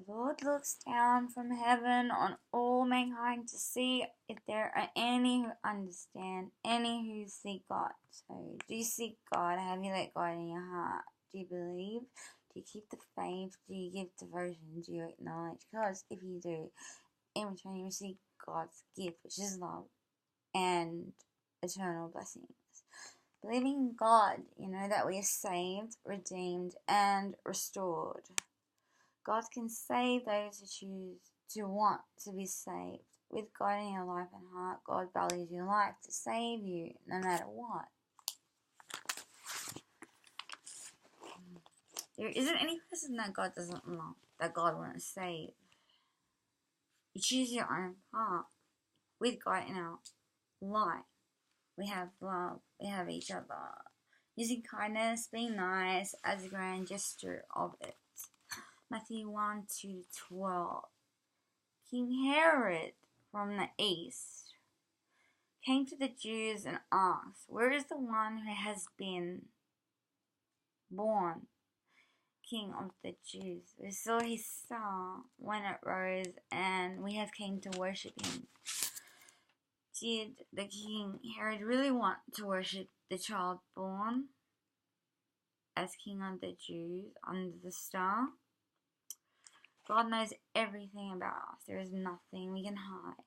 The Lord looks down from heaven on all mankind to see if there are any who understand, any who seek God. So, do you seek God? Have you let God in your heart? Do you believe? Do you keep the faith? Do you give devotion? Do you acknowledge? Because if you do, in return you receive God's gift, which is love and eternal blessings. Believing in God, that we are saved, redeemed, and restored. God can save those who choose to want to be saved. With God in your life and heart, God values your life to save you no matter what. There isn't any person that God doesn't love, that God won't save. You choose your own path. With God in our life, we have love, we have each other. Using kindness, being nice as a grand gesture of it. Matthew 1-12. King Herod from the east came to the Jews and asked, "Where is the one who has been born King of the Jews? We saw his star when it rose, and we have came to worship him." Did the King Herod really want to worship the child born as King of the Jews under the star? God knows everything about us. There is nothing we can hide.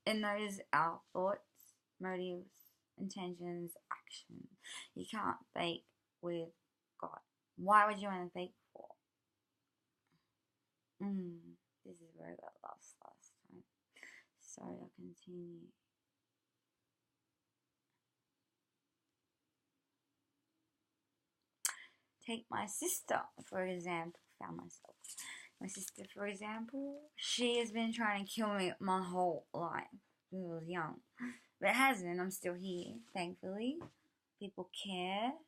It knows our thoughts, motives, intentions, action. You can't fake with God. Why would you want to fake for? This is where I got lost last time. Sorry, I'll continue. Take my sister, for example. My sister, for example, she has been trying to kill me my whole life when I was young. But it hasn't. I'm still here, thankfully. People care.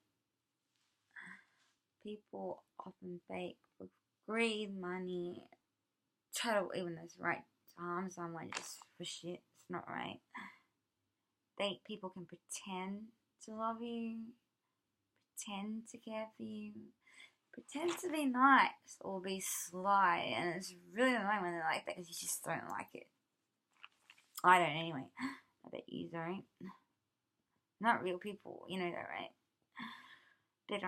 People often fake with greed, money, total even this right time. Someone just for shit. It's not right. People can pretend to love you, pretend to care for you, pretend to be nice or be sly, and it's really annoying when they're like that because you just don't like it. I don't anyway. I bet you don't. Not real people, you know that, right? But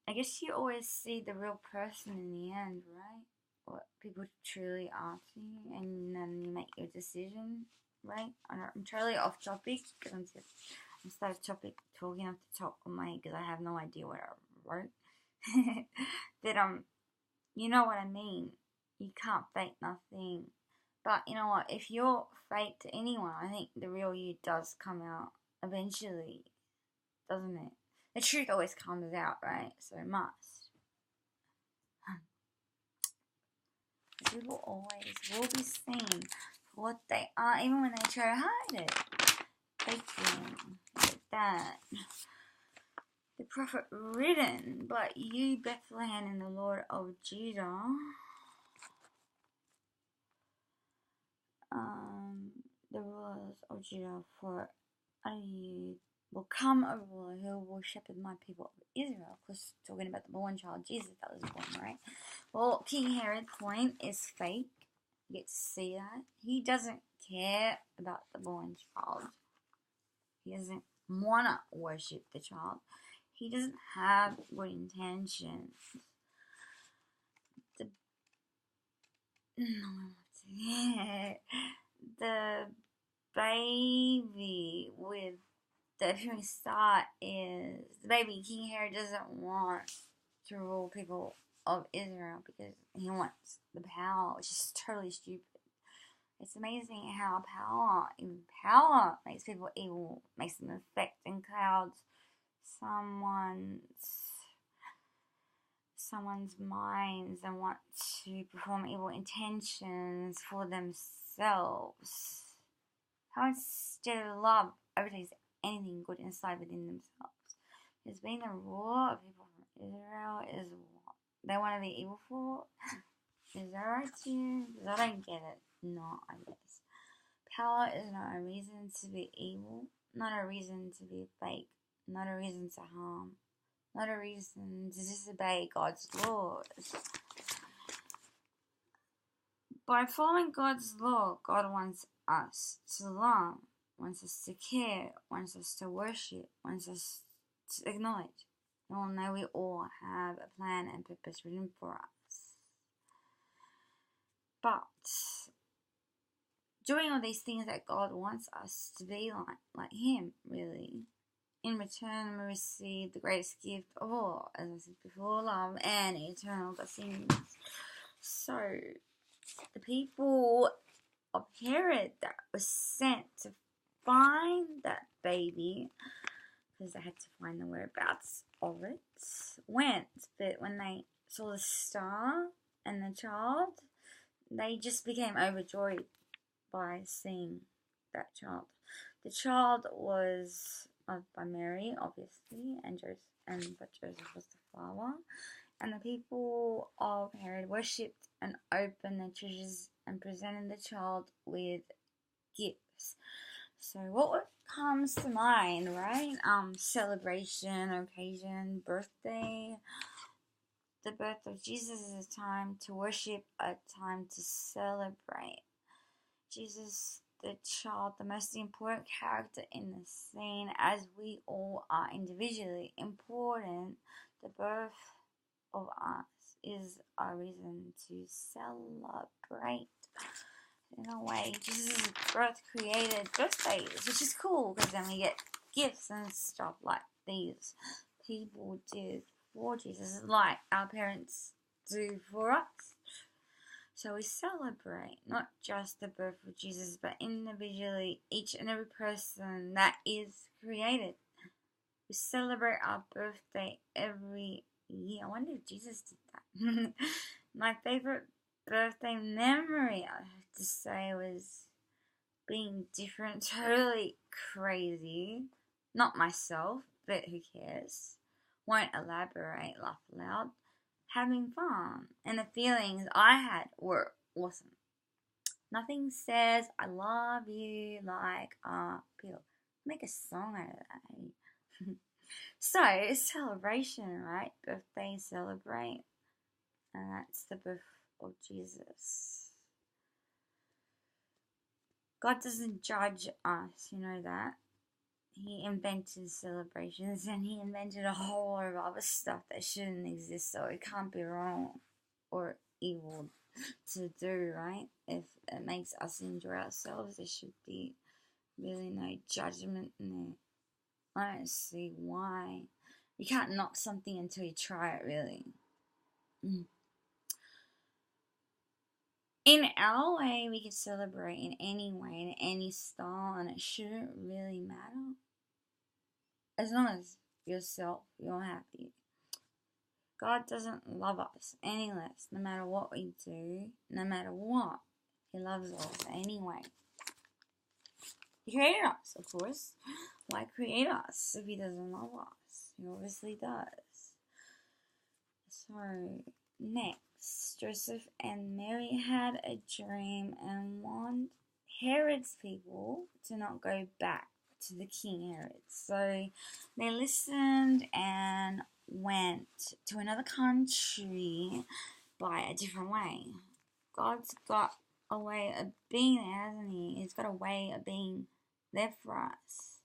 I guess you always see the real person in the end, right? What people truly are to you, and then you make your decision, right? I'm totally off topic because I'm so topic talking off the top of my head because I have no idea what I wrote. But you know what I mean. You can't fake nothing. But you know what? If you're fake to anyone, I think the real you does come out eventually, doesn't it? The truth always comes out, right? So it must. People always will be seen for what they are, even when they try to hide it. Faking like that. The prophet written, "But you, Bethlehem, in the Lord of Judah, the rulers of Judah, for out of you will come a ruler who will shepherd my people of Israel." Of course, talking about the born child Jesus that was born, right? Well, King Herod's point is fake. You get to see that. He doesn't care about the born child. He doesn't want to worship the child. He doesn't have good intentions. The baby with the appearing star is the baby. King Herod doesn't want to rule people of Israel because he wants the power, which is totally stupid. It's amazing how power makes people evil, makes them affect and clouds someone's minds and want to perform evil intentions for themselves. How instead of love overtakes anything good inside within themselves. Because being the ruler of people from Israel is what they want to be evil for. Is that right to you? Because I don't get it. No, I guess. Power is not a reason to be evil, not a reason to be fake, not a reason to harm, not a reason to disobey God's laws. By following God's law, God wants us to love, wants us to care, wants us to worship, wants us to acknowledge. We all know we all have a plan and purpose written for us. But doing all these things that God wants us to be like Him, really. In return, we receive the greatest gift of all, as I said before, love and eternal blessings. So, the people of Herod that was sent to find that baby, because they had to find the whereabouts of it, went. But when they saw the star and the child, they just became overjoyed by seeing that child. The child was by Mary, obviously, but Joseph was the father. And the people of Herod worshipped and opened their treasures and presented the child with gifts. So what comes to mind, right? Celebration, occasion, birthday. The birth of Jesus is a time to worship, a time to celebrate. Jesus, the child, the most important character in the scene, as we all are individually important. The birth of us is a reason to celebrate. In a way, Jesus' birth created birthdays, which is cool because then we get gifts and stuff like these people did for Jesus, like our parents do for us. So we celebrate not just the birth of Jesus, but individually each and every person that is created. We celebrate our birthday every year. I wonder if Jesus did that. My favorite birthday memory, I have to say, was being different, totally crazy. Not myself, but who cares? Won't elaborate, laugh loud. Having fun, and the feelings I had were awesome. Nothing says I love you like a pill. Make a song out of that. So, celebration, right? Birthday, celebrate. And that's the birth of Jesus. God doesn't judge us, you know that. He invented celebrations and he invented a whole lot of other stuff that shouldn't exist, so it can't be wrong or evil to do, right? If it makes us enjoy ourselves, there should be really no judgment in there. I don't see why. You can't knock something until you try it, really. In our way, we can celebrate in any way, in any style, and it shouldn't really matter. As long as you're happy. God doesn't love us any less, no matter what we do, no matter what. He loves us anyway. He created us, of course. Why create us if he doesn't love us? He obviously does. So, next, Joseph and Mary had a dream and want Herod's people to not go back to the King Herod. So they listened and went to another country by a different way. God's got a way of being there, hasn't he? He's got a way of being there for us.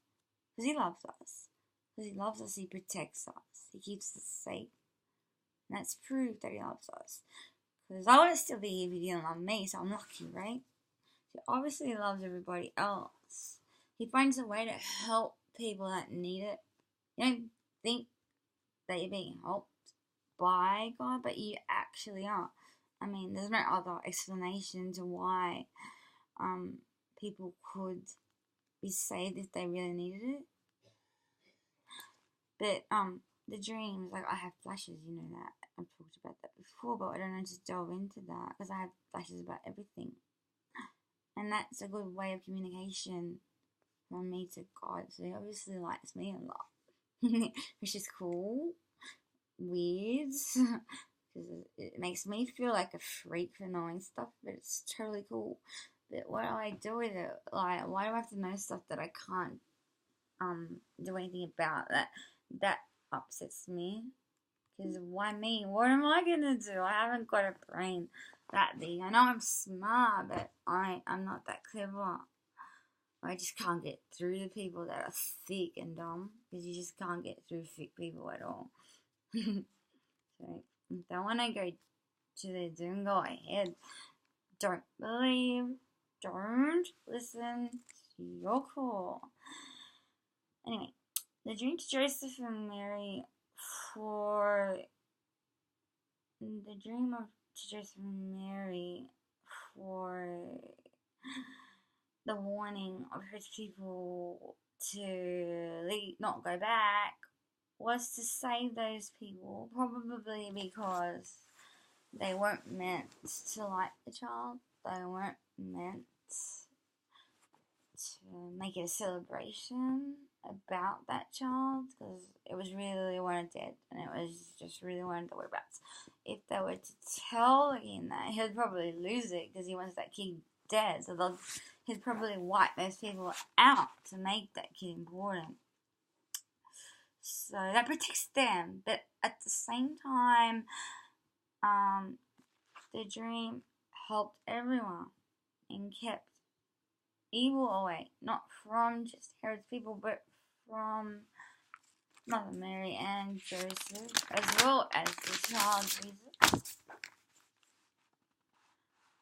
Because he loves us. Because he loves us, he protects us. He keeps us safe. And that's proof that he loves us. Because I wouldn't still be here if he didn't love me, so I'm lucky, right? He obviously loves everybody else. He finds a way to help people that need it. You don't think that you're being helped by God, but you actually are. I mean, there's no other explanation to why people could be saved if they really needed it. But the dreams, like I have flashes, you know that. I've talked about that before, but I don't know to delve into that because I have flashes about everything. And that's a good way of communication from me to God. So he obviously likes me a lot, which is cool, weird, because it makes me feel like a freak for knowing stuff, but it's totally cool. But what do I do with it? Like, why do I have to know stuff that I can't do anything about? That upsets me. Because why me? What am I gonna do? I haven't got a brain that big. I know I'm smart, but I'm not that clever. I just can't get through to people that are thick and dumb. Because you just can't get through thick people at all. So, if they want to go to their doom, go ahead. Don't believe. Don't listen to your call. Anyway, the dream to Joseph and Mary for the dream of to Joseph and Mary for the warning of his people to leave, not go back, was to save those people, probably because they weren't meant to like the child. They weren't meant to make it a celebration about that child, because it was really one dead, and it was just really one of the whereabouts. If they were to tell him that, he'd probably lose it because he wants that kid dead. So he'd probably wipe those people out to make that kid important. So that protects them, but at the same time, the dream helped everyone and kept evil away, not from just Herod's people, but from Mother Mary and Joseph, as well as the child Jesus.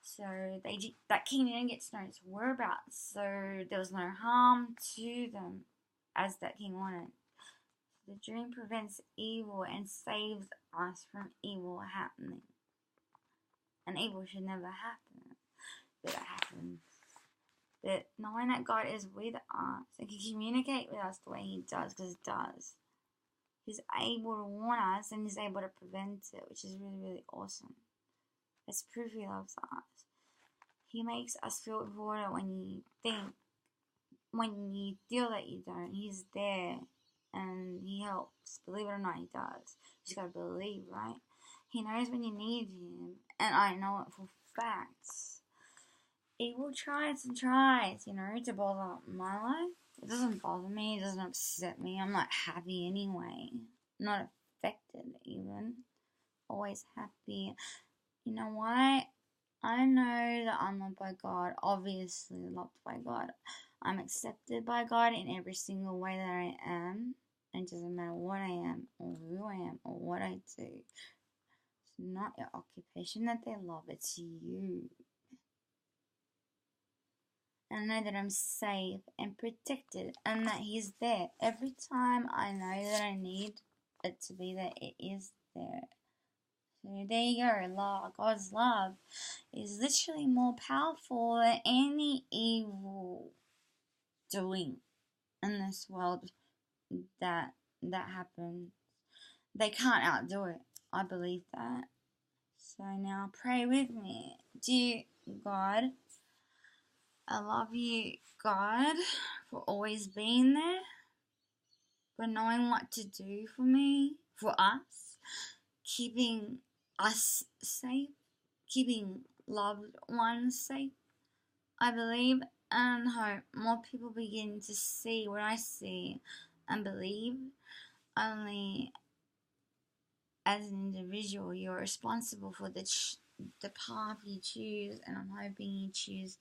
So that king didn't get to know its whereabouts, so there was no harm to them, as that king wanted. The dream prevents evil and saves us from evil happening. And evil should never happen, but it happens. But knowing that God is with us and can communicate with us the way He does, because it does, He's able to warn us and He's able to prevent it, which is really, really awesome. It's proof He loves us. He makes us feel important when you feel that you don't. He's there and He helps. Believe it or not, He does. You just gotta believe, right? He knows when you need Him, and I know it for facts. Evil tries and tries, to bother my life. It doesn't bother me, it doesn't upset me. I'm not happy anyway. I'm not affected even. Always happy. You know why? I know that I'm loved by God, obviously loved by God. I'm accepted by God in every single way that I am. And it doesn't matter what I am, or who I am, or what I do. It's not your occupation that they love, it's you. And I know that I'm safe and protected and that He's there. Every time I know that I need it to be there, it is there. So there you go. Love, God's love is literally more powerful than any evil doing in this world that happens. They can't outdo it. I believe that. So now pray with me. Dear God, I love you, God, for always being there, for knowing what to do for me, for us, keeping us safe, keeping loved ones safe. I believe and hope more people begin to see what I see and believe. Only as an individual, you're responsible for the path you choose, and I'm hoping you choose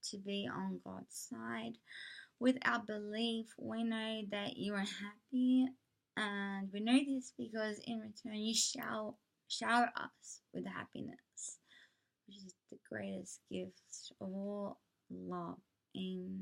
to be on God's side. With our belief, we know that you are happy, and we know this because in return you shower us with happiness, which is the greatest gift of all, love. Amen.